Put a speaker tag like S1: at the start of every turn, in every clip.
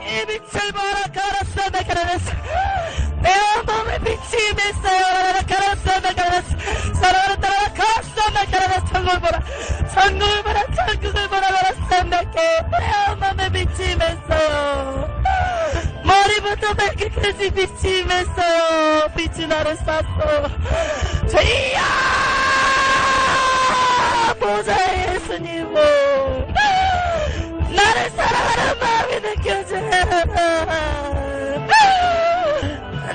S1: 이 빛을 보라 가라사다 가라사 내 몸에 빛이 맺어요 가라사다 가라사 사랑하는 따라 가라사다 가라사 천국을 보라 천국을 보라 천국을 보라 가라사다 내 몸에 빛이 맺어요 머리부터 발끝까지 빛이 맺어요 빛이 나를 쐈어 저희야 보좌의 예수님 나를 사랑하는 마음이 느껴져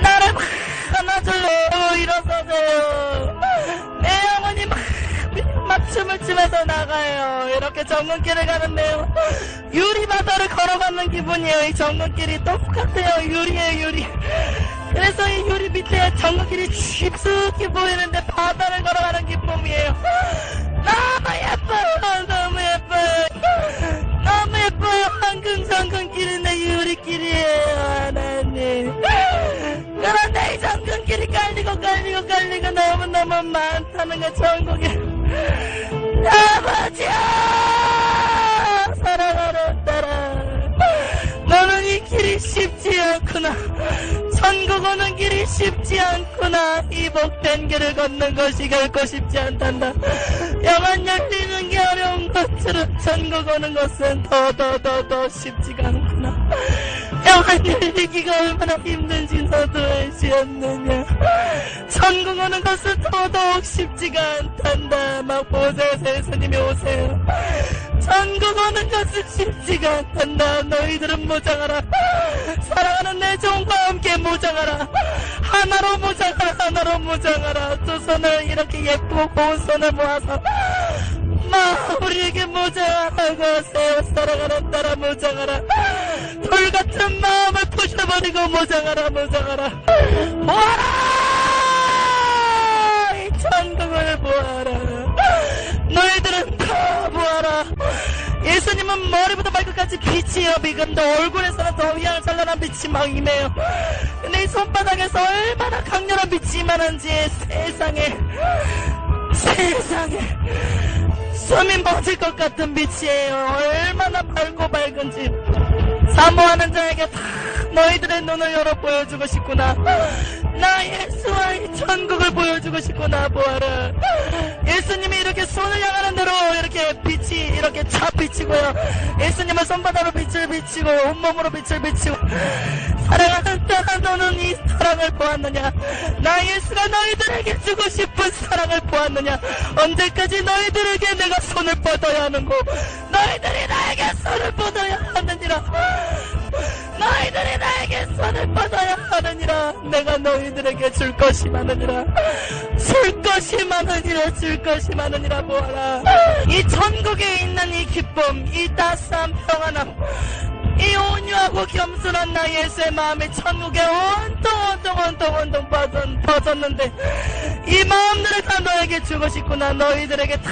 S1: 나를 막 안아줄래요 일어서세요 내 영혼이 막 춤을 추면서 나가요 이렇게 정문길을 가는데요 유리바다를 걸어가는 기분이에요 이 정문길이 똑같아요 유리에요 유리 그래서 이 유리 밑에 정문길이 깊숙이 보이는데 바다를 걸어가는 기쁨이에요 너무 예뻐요 너무 예뻐요 너무 예뻐요 황금정근길인데 유리길이에요 하나님 그런데 이 정근길이 깔리고 너무너무 많다는 거 천국에 아버지야 사랑하는 딸아 너는 이 길이 쉽지 않구나 천국 오는 길이 쉽지 않구나 이 복된 길을 걷는 것이 결코 쉽지 않단다 영안 열리는 게 어려운 것처럼 천국 오는 것은 더 쉽지가 않구나 영안 열리기가 얼마나 힘든지 너도 알지 않느냐 천국 오는 것은 더더욱 쉽지가 않단다 막 보세요 예수님이 오세요 천국 오는 것은 쉽지가 않단다 너희들은 무장하라 사랑하는 내 종과 함께 무장하라 하나로 무장하라 두 손을 이렇게 예쁘고 고운 손을 모아서 우리에게 무장하라고 하세요 사랑하는 딸아 무장하라 돌같은 마음을 부셔버리고 무장하라 보아라 이 천국을 보아라 너희들은 다 보아라 예수님은 머리부터 발끝까지 빛이에요 비근데 얼굴에서는 더 찬란한 빛이 막 임해요 근데 이 손바닥에서 얼마나 강렬한 빛이 임하는지 세상에 숨이 멎을 것 같은 빛이에요 얼마나 밝은지 사모하는 자에게 다 너희들의 눈을 열어 보여주고 싶구나 나 예수와 이 천국을 보여주고 싶구나 보아라 예수님이 이렇게 손을 향하는 대로 이렇게 빛이 이렇게 쫙 비치고요 예수님은 손바닥으로 빛을 비치고 온몸으로 빛을 비치고 사랑하는 딸아 너는 이 사랑을 보았느냐 나 예수가 너희들에게 주고 싶은 사랑을 보았느냐 언제까지 너희들에게 내가 손을 뻗어야 하는고 너희들이 나에게 손을 뻗어야 하느니라 너희들이 나에게 손을 뻗어야 하느니라 내가 너희들에게 줄 것이 많으니라 줄 것이 많으니라 보아라 이 천국에 있는 이 기쁨 이 따스한 평안함 이 온유하고 겸손한 나 예수의 마음이 천국에 온통 퍼졌는데 이 마음들을 다 너에게 주고 싶구나 너희들에게 다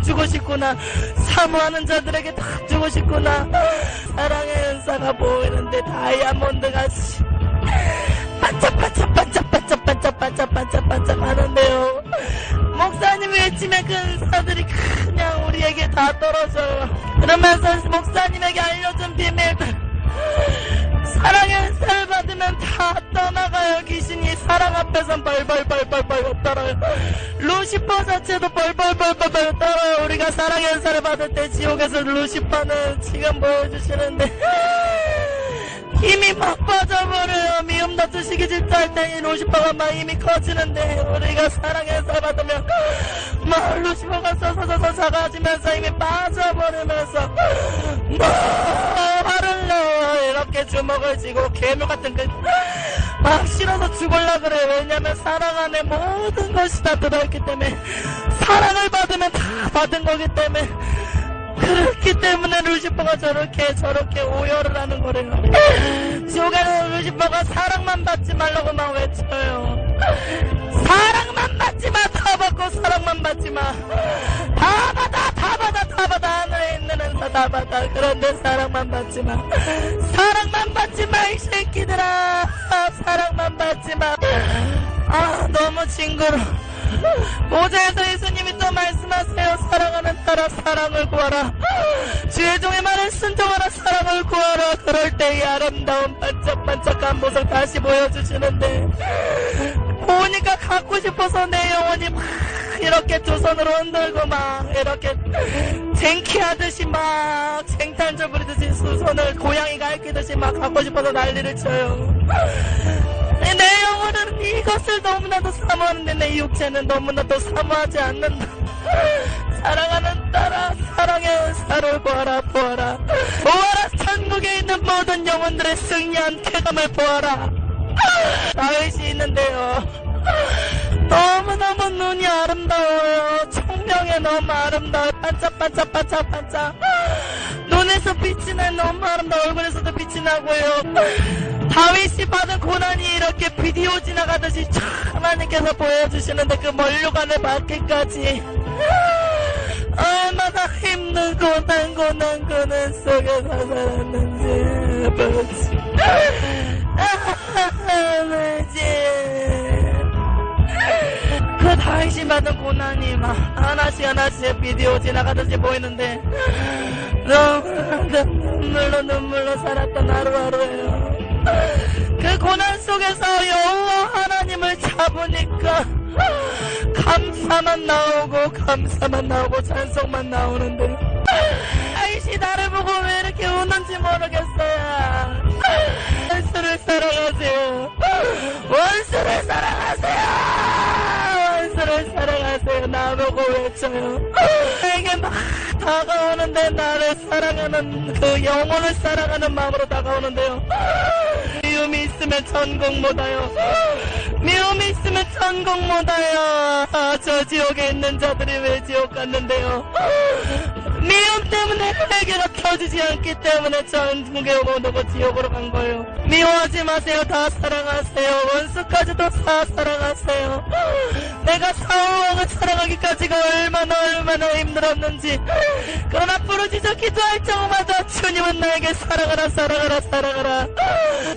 S1: 주고 싶구나 사모하는 자들에게 다 주고 싶구나 사랑의 은사가 보이는데 다이아몬드같이 반짝반짝 하는데요 목사님이 외치면 그 은사들이 그냥 우리에게 다 떨어져요 그러면서 목사님에게 알려준 비밀들 사랑의 은사를 받으면 다 떠나가요 귀신이 사랑 앞에선 벌벌 떨어요 루시퍼 자체도 벌벌 떨어요 우리가 사랑의 은사를 받을 때 지옥에서 루시퍼는 지금 보여주시는데 힘이 막 빠져버려요 미움 다투시기 질투할 때 이 루시퍼가 막 힘이 커지는데 우리가 사랑의 은사 받으면 막 루시퍼가 서서서 작아지면서 힘이 빠져버리면서 화를 내요 이렇게 주먹을 쥐고 괴물 같은 막 싫어서 죽을라 그래 왜냐면 사랑 안에 모든 것이 다 들어있기 때문에 사랑을 받으면 다 받은 거기 때문에 그렇기 때문에 루시퍼가 저렇게 오열을 하는 거래요 지옥에는 루시퍼가 사랑만 받지 말라고 막 외쳐요 사랑만 받지 마 다 받고 사랑만 받지 마 다 받아 하늘에 있는 은사 다 받아 그런데 사랑만 받지 마 이 새끼들아 사랑만 받지 마 너무 징그러 모자에서 예수님이 또 말씀하세요 사랑하는 딸아 사랑을 구하라 주의 종의 말을 순종하라 사랑을 사랑을 구하라. 그럴 때 이 아름다운 반짝반짝한 모습 다시 보여주시는데 보니까 갖고 싶어서 내 영혼이 막 이렇게 두 손으로 흔들고 막 이렇게 쟁취하듯이 막 쟁탈줄 부리듯이 두 손을 고양이가 핥히듯이 막 갖고 싶어서 난리를 쳐요. 내 영혼은 이것을 너무나도 사모하는데 내 육체는 너무나도 사모하지 않는다. 사랑하는 딸아, 사랑의 은사를 보아라, 보아라. 보아라, 천국에 있는 모든 영혼들의 승리한 쾌감을 보아라. 다윗이 있는데요, 너무너무 눈이 아름다워요. 총명에 너무 아름다워요. 반짝반짝. 눈에서 빛이 나, 너무 아름다워. 얼굴에서도 빛이 나고요. 다윗이 받은 고난이 이렇게 비디오 지나가듯이 촥 하나님께서 보여주시는데 그 멀류관을 받기까지 얼마나 힘든 고난 속에서 살았는지 아버지. 그 다윗이 받은 고난이 막 하나씩 비디오 지나가듯이 보이는데 너무 눈물로 살았던 하루하루예요. 그 고난 속에서 여호와 하나님을 잡으니까 감사만 나오고 찬송만 나오는데 다윗이 나를 보고 왜 이렇게 우는지 모르겠어요. 원수를 사랑하세요. 원수를 사랑하세요. 나보고 외쳐요. 나에게 막 다가오는데 나를 사랑하는 그 영혼을 사랑하는 마음으로 다가오는데요. 미움이 있으면 천국 못와요. 미움이 있으면 천국 못와요. 저 지옥에 있는 자들이 왜 지옥 갔는데요. 미움 때문에 회개가 펴지지 않기 때문에 천국에 오고 지옥으로 간 거예요. 미워하지 마세요. 다 사랑하세요. 원수까지도 다 사랑하세요. 내가 사울왕을 사랑하기까지가 얼마나 힘들었는지. 그러나 부르짖어 기도할 적마다 주님은 나에게 사랑하라.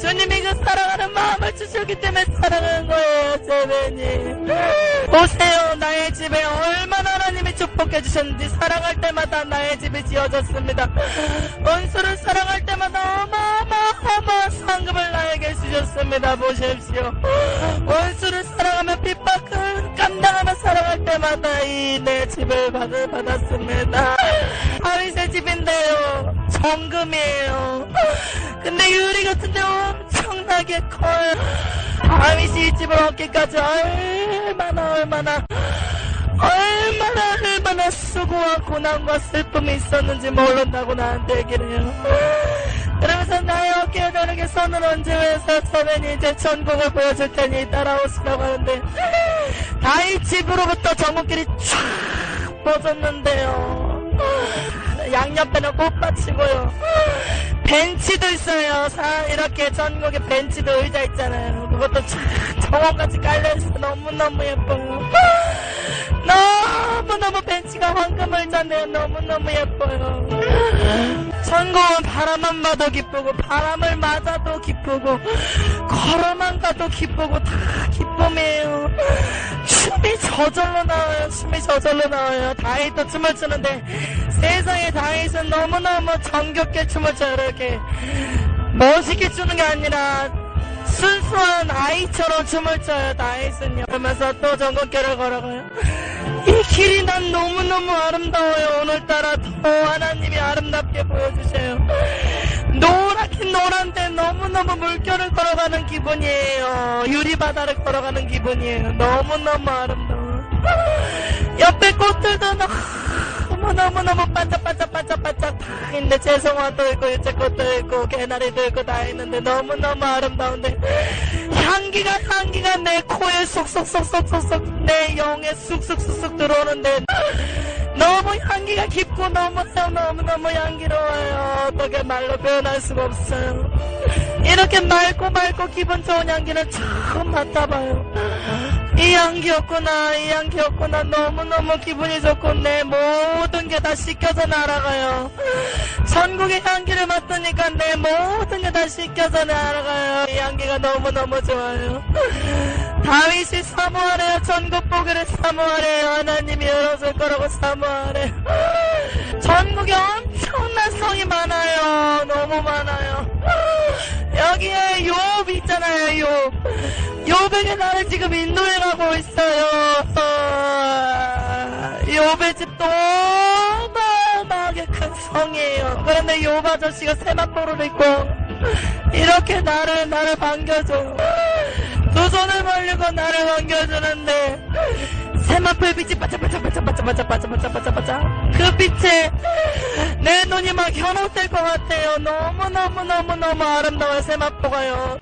S1: 주님이 그 사랑하는 마음을 주셨기 때문에 사랑하는 거예요. 제베님 보세요. 나의 집에 얼마나 하나님이 축복해 주셨는지. 사랑할 때마다 나의 집이 지어졌습니다. 원수를 사랑할 때마다 어마어마한 상급을 나에게 주셨습니다. 보십시오. 원수를 사랑하며 핍박을 감당하며 사랑할 때마다 이 내 집을 받았습니다. 다윗의 집인데요, 정금이에요. 근데 유리 같은데 엄청나게 커요. 다윗이 이 집을 얻기까지 얼마나 수고와 고난과 슬픔이 있었는지 모른다고 나한테 얘기를 해요. 그러면서 나의 어깨에 다르게 손을 얹으면서 선생님 이제 천국을 보여줄 테니 따라오시라고 하는데 다윗 집으로부터 정문길이 쫙 뻗었는데요. 양옆에는 꽃밭이고요. 벤치도 있어요. 이렇게 전국에 벤치도 의자 있잖아요. 그것도 쫙 정원같이 깔려있어. 너무너무 예뻐요. 너무너무 벤치가 황금을 잤네요. 너무너무 예뻐요. 천국은 바람만 봐도 기쁘고 바람을 맞아도 기쁘고 걸어만 가도 기쁘고 다 기쁨이에요. 춤이 저절로 나와요. 다윗도 춤을 추는데 세상에 다윗은 너무너무 정겹게 춤을 춰요. 이렇게 멋있게 추는 게 아니라 순수한 아이처럼 춤을 춰요. 다윗은요. 그러면서 또 정글길을 걸어가요. 이 길이 난 너무너무 아름다워요. 오늘따라 더 하나님이 아름답게 보여주셔요. 노랗긴 노란데 너무너무 물결을 걸어가는 기분이에요. 유리바다를 걸어가는 기분이에요. 너무너무 아름다워. 옆에 꽃들도 너무너무 반짝반짝 다 있는데 채송화도 있고 유채꽃도 있고 개나리도 있고 다 있는데 너무너무 아름다운데 향기가 내 코에 쏙쏙쏙쏙쏙 내 영에 쑥쑥쑥쑥 들어오는데 너무 향기가 깊고 너무너무 향기로워요. 어떻게 말로 표현할 수가 없어요. 이렇게 맑고 기분 좋은 향기는 처음 맡아봐요. 이 향기였구나. 너무너무 기분이 좋고 내 모든 게 다 씻겨져 날아가요. 천국의 향기를 맡으니까 내 모든 게 다 씻겨져 날아가요. 이 향기가 너무너무 좋아요. 다윗이 사모하래요. 천국 보기를 사모하래요. 하나님이 열어줄 거라고 사모하래요. 전국에 엄청난 성이 많아요. 너무 너무 많아요. 여기에 욥 있잖아요. 욥에게 나를 지금 인도해 가고 있어요. 욥의 집도 어마어마하게 큰 성이에요. 그런데 욥 아저씨가 세마포를 입고 이렇게 나를 반겨줘. 두 손을 벌리고 나를 반겨주는데 세마포의 빛이 반짝반짝반짝반짝반짝반짝반짝 그 빛에 내 눈이 막 현혹될 것 같아요. 너무너무 아름다워요. 세마포가요.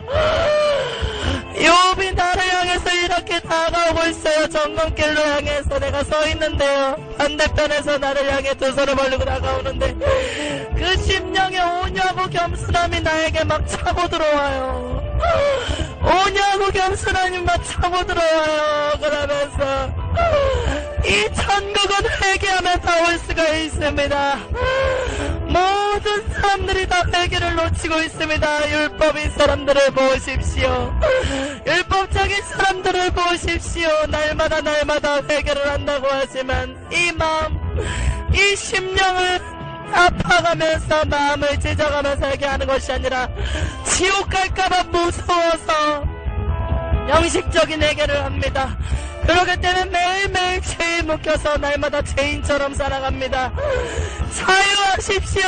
S1: 욥이 나를 향해서 이렇게 다가오고 있어요. 정금길로 향해서 내가 서 있는데요. 반대편에서 나를 향해 두 손을 벌리고 다가오는데 그 심령의 오냐고 겸손함이 나에게 막 차고 들어와요. 오냐고 겸손함이 막 차고 들어와요. 그러면서 이 천국은 회개하며 다 올 수가 있습니다. 모든 사람들이 다 회개를 놓치고 있습니다. 율법인 사람들을 보십시오. 율법적인 사람들을 보십시오. 날마다 회개를 한다고 하지만 이 마음, 이 심령을 아파가면서 마음을 찢어가면서 회개하는 것이 아니라 지옥 갈까봐 무서워서 형식적인 회개를 합니다. 그러기 때문에 매일매일 죄에 묶여서 날마다 죄인처럼 살아갑니다. 자유하십시오.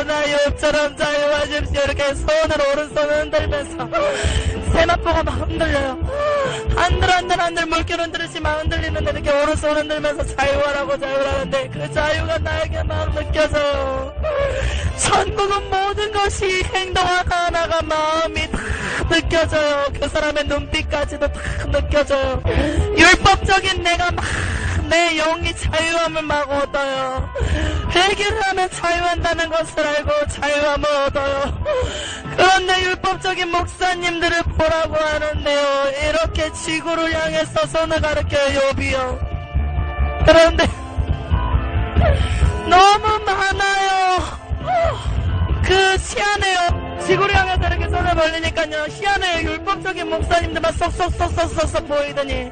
S1: 나 욥처럼 자유하십시오. 이렇게 오른손을 흔들면서 세마포가 막 흔들려요. 한들 물결 흔들으시면 흔들리는데 이렇게 오른손 흔들면서 자유하는데 그 자유가 나에게 막 느껴져요. 천국은 모든 것이 행동 하나하나가 마음이 다 느껴져요. 그 사람의 눈빛까지도 다 느껴져요. 율법적인 내가 막 내 영이 자유함을 막 얻어요. 회개를 하면 자유한다는 것을 알고 자유함을 얻어요. 그런데 율법적인 목사님들을 보라고 하는데요. 이렇게 지구를 향해서 손을 가리켜요. 욥이요. 그런데 너무 많아요. 그 시안에요. 지구를 향해서 이렇게 손을 벌리니까요. 시안에 율법적인 목사님들만 쏙쏙 보이더니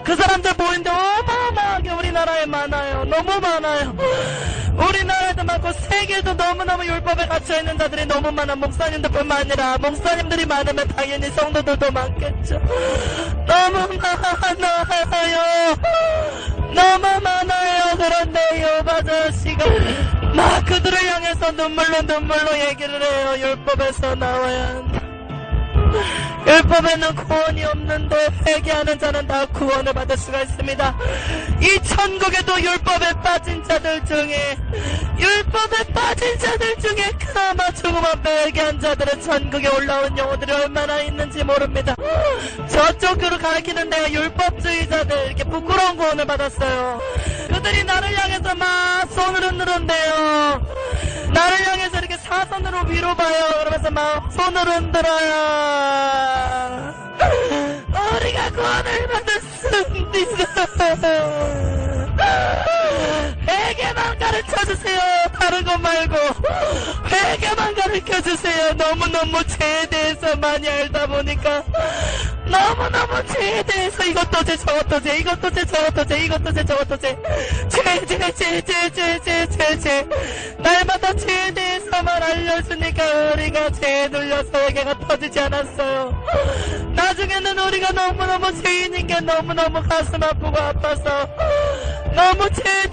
S1: 그 사람들 보이는데 어마어마하게 우리나라에 많아요. 너무 많아요. 우리나라에도 많고 세계에도 너무너무 율법에 갇혀있는 자들이 너무 많아. 목사님들뿐만 아니라 목사님들이 많으면 당연히 성도들도 많겠죠. 너무 많아요. 그런데 욥 아저씨가 막 그들을 향해서 눈물로 얘기를 해요. 율법에서 나와야 한다. 율법에는 구원이 없는데 회개하는 자는 다 구원을 받을 수가 있습니다. 이 천국에도 율법에 빠진 자들 중에 그나마 죽음 앞에 회개한 자들은 천국에 올라온 영혼들이 얼마나 있는지 모릅니다. 저쪽으로 가리키는 데가 율법주의자들 이렇게 부끄러운 구원을 받았어요. 그들이 나를 향해서 막 손을 흔드는데요. 나를 향해서 이렇게 사선으로 위로 봐요. 그러면서 막 손을 흔들어요. 우리가 구원을 받았습니다. 회개만 가르쳐주세요. 다른 거 말고 회개만 가르쳐주세요. 너무너무 죄에 대해서 많이 알다 보니까 너무너무 죄에 대해서 이것도 죄 저것도 죄 이것도 죄 저것도 죄 이것도 죄 저것도 죄 날마다 죄에 대해서만 알려주니까 우리가 죄에 눌려서 회개가 터지지 않았어요. 나중에는 우리가 너무너무 죄인인 게 너무너무 가슴 아프고 아파서 너무 죄에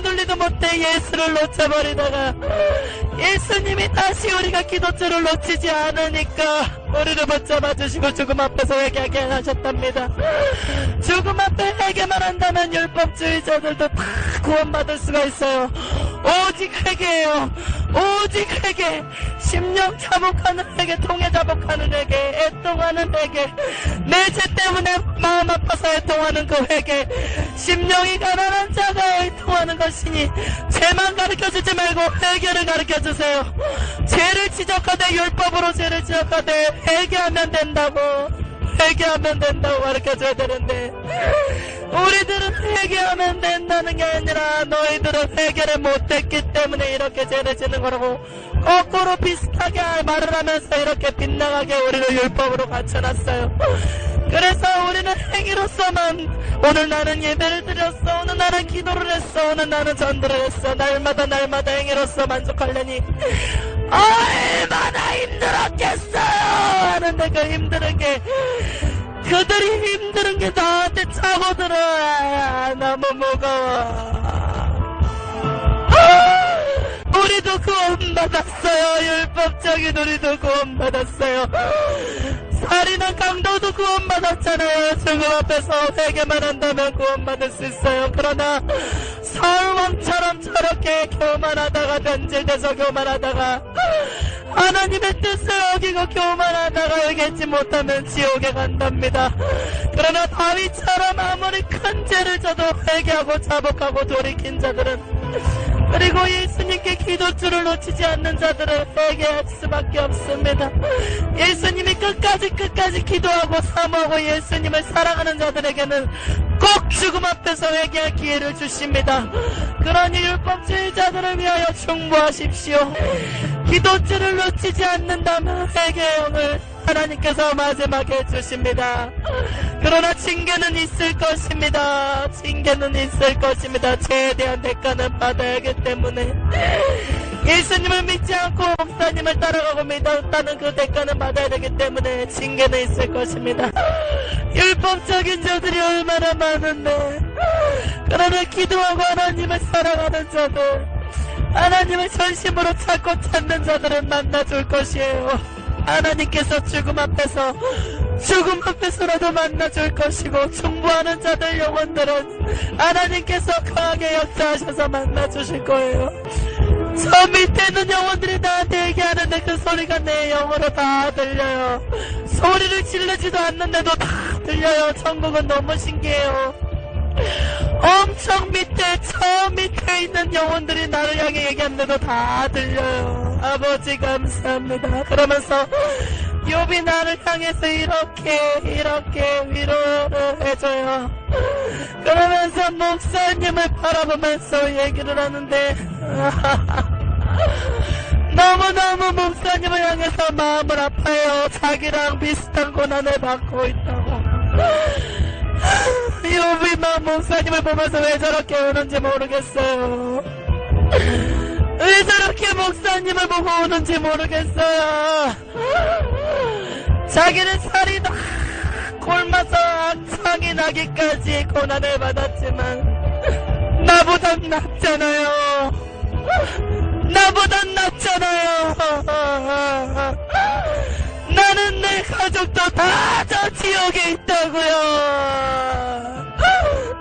S1: 눌리도 못해 예수를 놓쳐버리다가 예수님이 다시 우리가 기도줄을 놓치지 않으니까 우리를 붙잡아 주시고 죽음 앞에서 회개하게 하셨답니다. 죽음 앞에 회개만 한다면 율법주의자들도 다 구원받을 수가 있어요. 오직 회개예요. 오직 회개. 심령 자복하는 회개, 통해 자복하는 회개, 애통하는 회개, 내 죄 때문에 마음 아파서 애통하는 그 회개. 심령이 가난한 자가 애통하는 것이니 죄만 가르쳐주지 말고 회개를 가르쳐주세요. 죄를 지적하되 율법으로 죄를 지적하되 회개하면 된다고 가르쳐줘야 되는데 우리들은 회개하면 된다는 게 아니라 너희들은 회개를 못했기 때문에 이렇게 죄를 지는 거라고 거꾸로 비슷하게 말을 하면서 이렇게 빗나가게 우리를 율법으로 갖춰놨어요. 그래서 우리는 행위로서만 오늘 나는 예배를 드렸어, 오늘 나는 기도를 했어, 오늘 나는 전도를 했어, 날마다 행위로서 만족하려니 얼마나 힘들었겠어요 하는데, 그 힘든 게, 그들이 힘든 게 나한테 차고 들어와. 너무 무거워. 우리도 구원받았어요. 율법적인 우리도 구원받았어요. 살인한 강도도 구원받았잖아요. 죽음 앞에서 회개만 한다면 구원받을 수 있어요. 그러나 사울왕처럼 저렇게 교만하다가 변질돼서 교만하다가 하나님의 뜻을 어기고 교만하다가 회개하지 못하면 지옥에 간답니다. 그러나 다윗처럼 아무리 큰 죄를 져도 회개하고 자복하고 돌이킨 자들은, 그리고 예수님께 기도줄을 놓치지 않는 자들은 회개할 수밖에 없습니다. 예수님이 끝까지 기도하고 사모하고 예수님을 사랑하는 자들에게는 꼭 죽음 앞에서 회개할 기회를 주십니다. 그러니 율법주의자들을 위하여 충고하십시오. 기도줄을 놓치지 않는다면 회개의 영을 하나님께서 마지막에 주십니다. 그러나 징계는 있을 것입니다. 징계는 있을 것입니다. 죄에 대한 대가는 받아야 하기 때문에, 예수님을 믿지 않고 목사님을 따라가고 믿었다는 그 대가는 받아야 되기 때문에 징계는 있을 것입니다. 율법적인 자들이 얼마나 많은데, 그러나 기도하고 하나님을 사랑하는 자들, 하나님을 전심으로 찾고 찾는 자들은 만나줄 것이에요. 하나님께서 죽음 앞에서라도 만나줄 것이고, 충고하는 자들 영혼들은 하나님께서 강하게 역사하셔서 만나주실 거예요. 저 밑에 있는 영혼들이 나한테 얘기하는데 그 소리가 내 영어로 다 들려요. 소리를 지르지도 않는데도 다 들려요. 천국은 너무 신기해요. 엄청 저 밑에 있는 영혼들이 나를 향해 얘기하는데도 다 들려요. 아버지 감사합니다. 그러면서 욥이 나를 향해서 이렇게 위로를 해줘요. 그러면서 목사님을 바라보면서 얘기를 하는데 너무너무 목사님을 향해서 마음을 아파요. 자기랑 비슷한 고난을 받고 있다고. 욥이 목사님을 보면서 왜 저렇게 우는지 모르겠어요. 왜 저렇게 목사님을 보고 우는지 모르겠어요. 자기는 살이 다 굶어서 악창이 나기까지 고난을 받았지만 나보단 낫잖아요. 나는 내 가족도 다 저 지옥에 있다고요.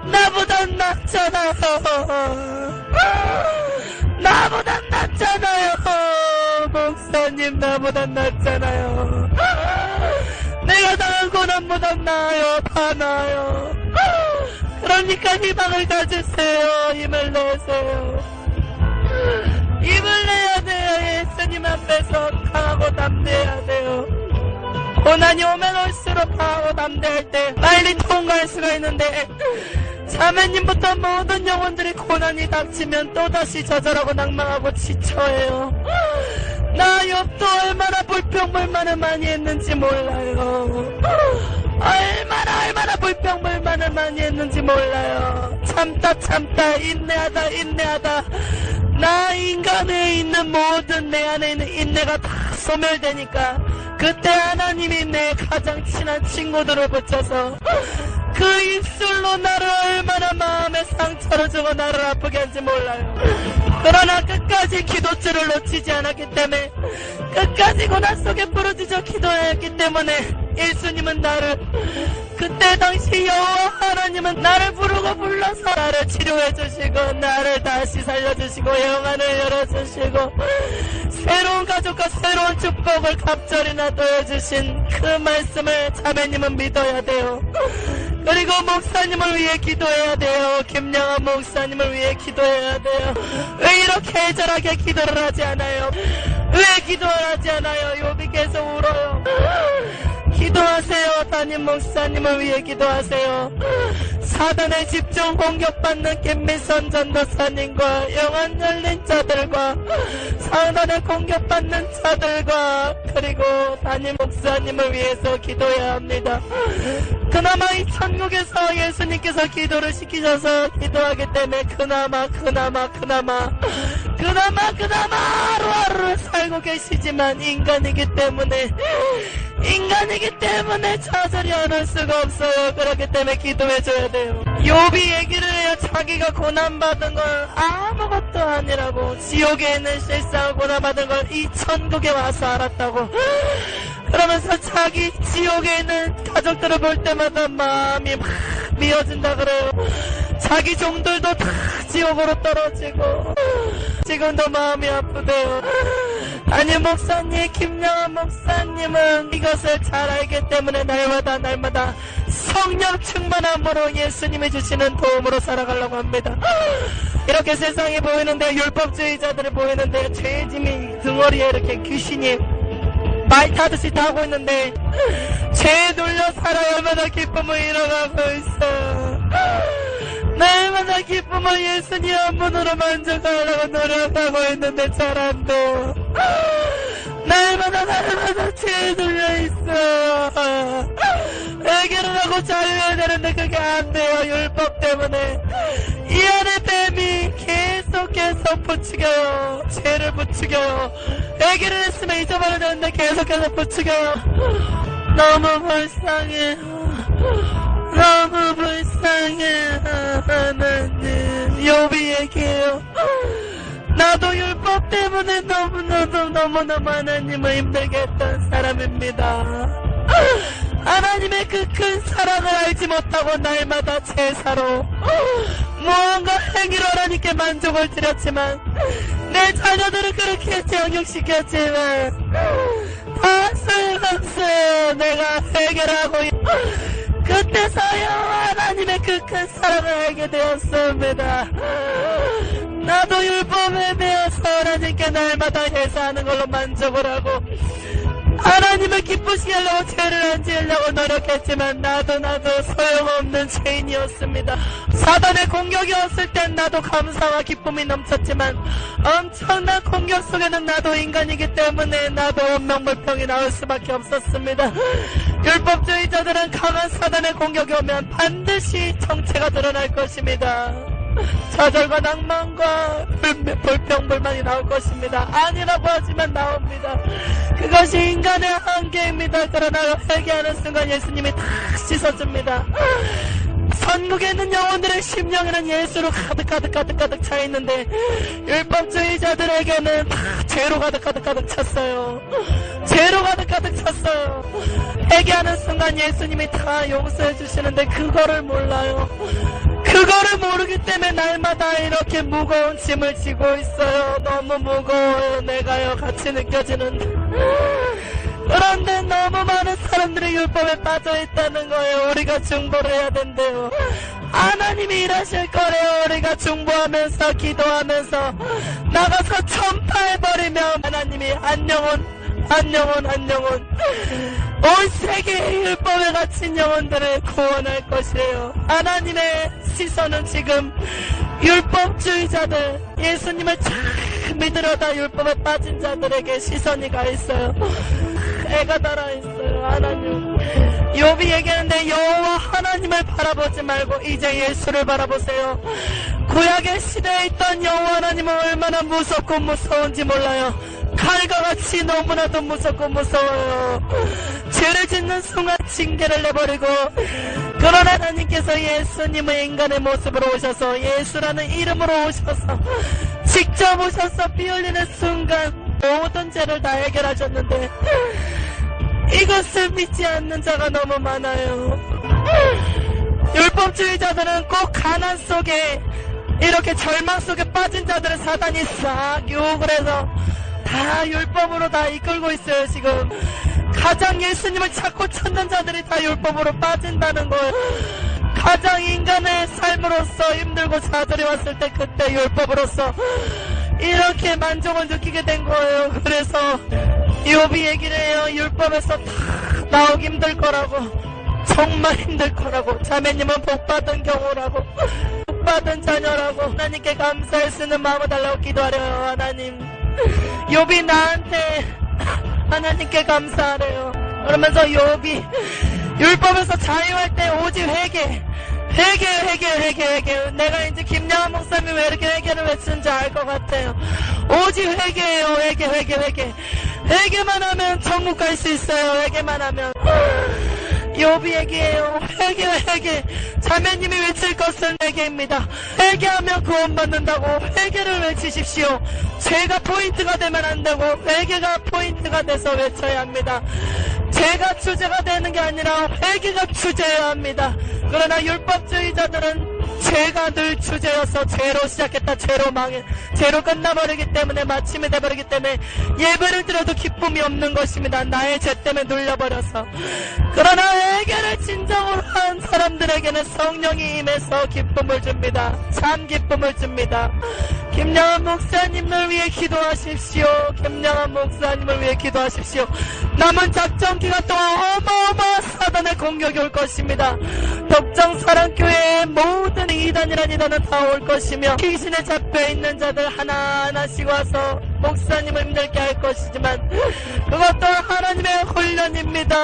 S1: 나보단 낫잖아요. 목사님 나보단 낫잖아요. 내가 당한 고난보단 나아요. 다 나아요. 그러니까 희망을 가지세요. 힘을 내세요. 힘을 내야 돼요. 예수님 앞에서 강하고 담대해야 돼요. 고난이 오면 올수록 강하고 담대할 때 빨리 통과할 수가 있는데, 자매님부터 모든 영혼들이 고난이 닥치면 또다시 좌절하고 낭망하고 지쳐해요. 나 욥도 얼마나 불평불만을 많이 했는지 몰라요. 얼마나 불평불만을 많이 했는지 몰라요. 참다 인내하다 나 인간에 있는 모든 내 안에 있는 인내가 다 소멸되니까 그때 하나님이 내 가장 친한 친구들을 붙여서 그 입술로 나를 얼마나 마음에 상처를 주고 나를 아프게 한지 몰라요. 그러나 끝까지 기도줄을 놓치지 않았기 때문에, 끝까지 고난 속에 부르짖어 기도했기 때문에 예수님은 나를, 그때 당시 여호와 하나님은 나를 부르고 불러서 나를 치료해 주시고 나를 다시 살려주시고 영안을 열어주시고 새로운 가족과 새로운 축복을 갑절이나 더해주신 그 말씀을 자매님은 믿어야 돼요. 그리고 목사님을 위해 기도해야 돼요. 김영환 목사님을 위해 기도해야 돼요. 왜 이렇게 애절하게 기도를 하지 않아요? 왜 기도를 하지 않아요? 욥이 계속 울어요. 기도하세요. 담임 목사님을 위해 기도하세요. 사단의 집중 공격받는 김미선 전도사님과 영안 열린 자들과 사단의 공격받는 자들과 그리고 담임 목사님을 위해서 기도해야 합니다. 그나마 이 천국에서 예수님께서 기도를 시키셔서 기도하기 때문에 그나마 하루하루를 살고 계시지만 인간이기 때문에 좌절이 않을 수가 없어요. 그렇기 때문에 기도해줘야 돼요. 욥이 얘기를 해요. 자기가 고난받은 건 아무것도 아니라고, 지옥에 있는 실상을 고난받은 걸 이 천국에 와서 알았다고. 그러면서 자기 지옥에 있는 가족들을 볼 때마다 마음이 막 미어진다 그래요. 자기 종들도 다 지옥으로 떨어지고 지금도 마음이 아프대요. 아니 목사님, 김영환 목사님은 이것을 잘 알기 때문에 날마다 성령 충만함으로 예수님이 주시는 도움으로 살아가려고 합니다. 이렇게 세상이 보이는데, 율법주의자들이 보이는데, 죄짐이 등허리에 이렇게 귀신이 말 타듯이 타고 있는데 죄에 눌려 살아 얼마나 기쁨을 잃어가고 있어요. 날마다 기쁨을 예수님 한 분으로 만족하려고 노력하고 있는데 잘 안 돼요. 날마다 죄에 눌려 있어요. 해결을 하고 자유해야 되는데 그게 안 돼요. 율법 때문에 이 안에 뱀이 계속해서 부추겨요. 죄를 부추겨요. 해결을 했으면 잊어버려야 되는데 계속해서 부추겨요. 너무 불쌍해. 하나님. 욥이 얘기해요. 나도 율법 때문에 너무너무 하나님을 힘들게 했던 사람입니다. 하나님의 그 큰 사랑을 알지 못하고 날마다 제사로 무언가 행위로 하나님께 만족을 드렸지만, 내 자녀들을 그렇게 정욕시켰지만 다 소용없어요. 내가 해결하고 그때서야 하나님의 그 큰 사랑을 알게 되었습니다. 나도 율법에 대해서 하나님께 날마다 제사하는 걸로 만족을 하고 하나님을 기쁘시게 하려고 죄를 안 지으려고 노력했지만 나도 소용없는 죄인이었습니다. 사단의 공격이 왔을 땐 나도 감사와 기쁨이 넘쳤지만 엄청난 공격 속에는 나도 인간이기 때문에 나도 원망불평이 나올 수밖에 없었습니다. 율법주의자들은 강한 사단의 공격이 오면 반드시 정체가 드러날 것입니다. 좌절과 낭만과 불평불만이 나올 것입니다. 아니라고 하지만 나옵니다. 그것이 인간의 한계입니다. 그러나 회개하는 순간 예수님이 다 씻어줍니다. 천국에 있는 영혼들의 심령에는 예수로 가득 차 있는데, 율법주의자들에게는 다 죄로 가득 찼어요. 죄로 가득 찼어요. 회개하는 순간 예수님이 다 용서해 주시는데 그거를 몰라요. 그거를 모르기 때문에 날마다 이렇게 무거운 짐을 지고 있어요. 너무 무거워요. 내가요 같이 느껴지는데. 그런데 너무 많은 사람들이 율법에 빠져있다는 거예요. 우리가 중보를 해야 된대요. 하나님이 일하실 거래요. 우리가 중보하면서 기도하면서 나가서 전파해버리면 하나님이 한 영혼 온 세계의 율법에 갇힌 영혼들을 구원할 것이에요. 하나님의 시선은 지금 율법주의자들, 예수님을 잘 믿으려다 율법에 빠진 자들에게 시선이 가 있어요. 애가 달아 있어요. 하나님. 욥이 얘기하는데 여호와 하나님을 바라보지 말고 이제 예수를 바라보세요. 구약의 시대에 있던 여호와 하나님은 얼마나 무섭고 무서운지 몰라요. 칼과 같이 너무나도 무섭고 무서워요. 죄를 짓는 순간 징계를 내버리고, 그러나 하나님께서 예수님의 인간의 모습으로 오셔서 예수라는 이름으로 오셔서 직접 오셔서 피 흘리는 순간 모든 죄를 다 해결하셨는데 이것을 믿지 않는 자가 너무 많아요. 율법주의자들은 꼭 가난 속에, 이렇게 절망 속에 빠진 자들을 사단이 싹 유혹을 해서 다 율법으로 다 이끌고 있어요. 지금 가장 예수님을 찾고 찾는 자들이 다 율법으로 빠진다는 거예요. 가장 인간의 삶으로서 힘들고 좌절이 왔을 때 그때 율법으로서 이렇게 만족을 느끼게 된 거예요. 그래서 욥이 얘기를 해요. 율법에서 다 나오기 힘들 거라고, 정말 힘들 거라고, 자매님은 복받은 경우라고, 복받은 자녀라고, 하나님께 감사할 수 있는 마음을 달라고 기도하래요. 하나님, 욥이 나한테 하나님께 감사하래요. 그러면서 욥이 율법에서 자유할 때 오직 회개. 내가 이제 김양한 목사님이 왜 이렇게 회개를 외치는지 알 것 같아요. 오직 회개예요. 회개만 하면 천국 갈 수 있어요. 회개만 하면. 욥이 얘기해요. 회개. 자매님이 외칠 것은 회개입니다. 회개하면 구원받는다고 회개를 외치십시오. 죄가 포인트가 되면 안 되고 회개가 포인트가 돼서 외쳐야 합니다. 죄가 주제가 되는 게 아니라 회개가 주제여야 합니다. 그러나 율법주의자들은 죄가 늘 주제여서 죄로 시작했다 죄로 끝나버리기 때문에 마침이 돼버리기 때문에 예배를 드려도 기쁨이 없는 것입니다. 나의 죄 때문에 눌려버려서. 그러나 회개를 진정으로 한 사람들에게는 성령이 임해서 기쁨을 줍니다. 참 기쁨을 줍니다. 김양한 목사님을 위해 기도하십시오. 남은 작전기가 또 어마어마한 사단의 공격이 올 것입니다. 덕정사랑교회의 모든 이단이란 이단은 다 올 것이며 귀신에 잡혀있는 자들 하나하나씩 와서 목사님을 힘들게 할 것이지만 그것도 하나님의 훈련입니다.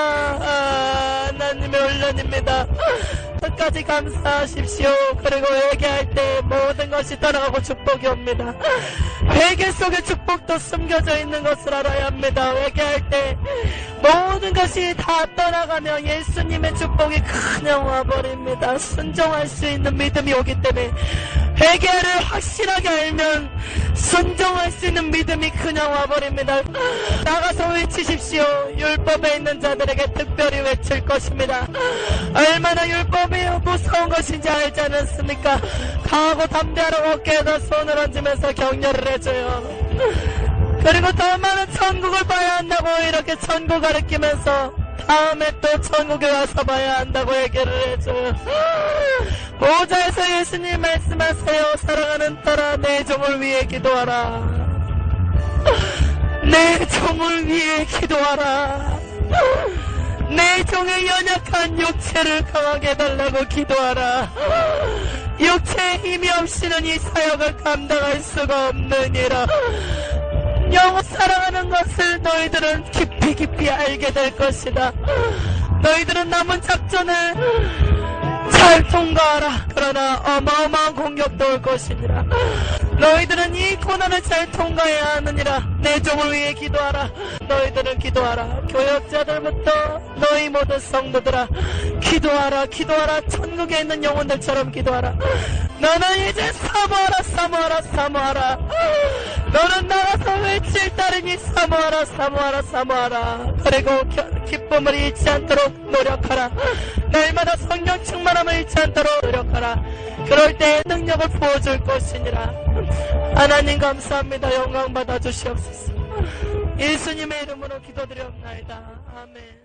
S1: 하나님의 훈련입니다. 끝까지 감사하십시오. 그리고 회개할 때 모든 것이 떠나가고 축복이 옵니다. 회개 속에 축복도 숨겨져 있는 것을 알아야 합니다. 회개할 때 모든 것이 다 떠나가면 예수님의 축복이 그냥 와버립니다. 순종할 수 있는 믿음이 오기 때문에 회개를 확실하게 알면 순종할 수 있는 믿음이 그냥 와버립니다. 나가서 외치십시오. 율법에 있는 자들에게 특별히 외칠 것입니다. 얼마나 율법이 무서운 것인지 알지 않습니까? 가하고 담대하라고 어깨에다 손을 얹으면서 격려를 해줘요. 그리고 더 많은 천국을 봐야 한다고 이렇게 천국 가르치면서 다음에 또 천국에 와서 봐야 한다고 얘기를 해줘요. 보좌에서 예수님 말씀하세요. 사랑하는 딸아, 내 종을 위해 기도하라. 내 종을 위해 기도하라. 내 종의 연약한 육체를 강하게 해달라고 기도하라. 육체의 힘이 없이는 이 사역을 감당할 수가 없느니라. 영원 사랑하는 것을 너희들은 깊이 알게 될 것이다. 너희들은 남은 작전을 잘 통과하라. 그러나 어마어마한 공격도 올 것이니라. 너희들은 이 고난을 잘 통과해야 하느니라. 내 종을 위해 기도하라. 너희들은 기도하라. 교역자들부터 너희 모든 성도들아, 기도하라. 천국에 있는 영혼들처럼 기도하라. 너는 이제 사모하라. 너는 나가서 외칠 따르니 사모하라. 그리고 기쁨을 잃지 않도록 노력하라. 날마다 성령 충만함을 잃지 않도록 노력하라. 그럴 때 능력을 부어줄 것이니라. 하나님 감사합니다. 영광 받아 주시옵소서. 예수님의 이름으로 기도드리옵나이다. 아멘.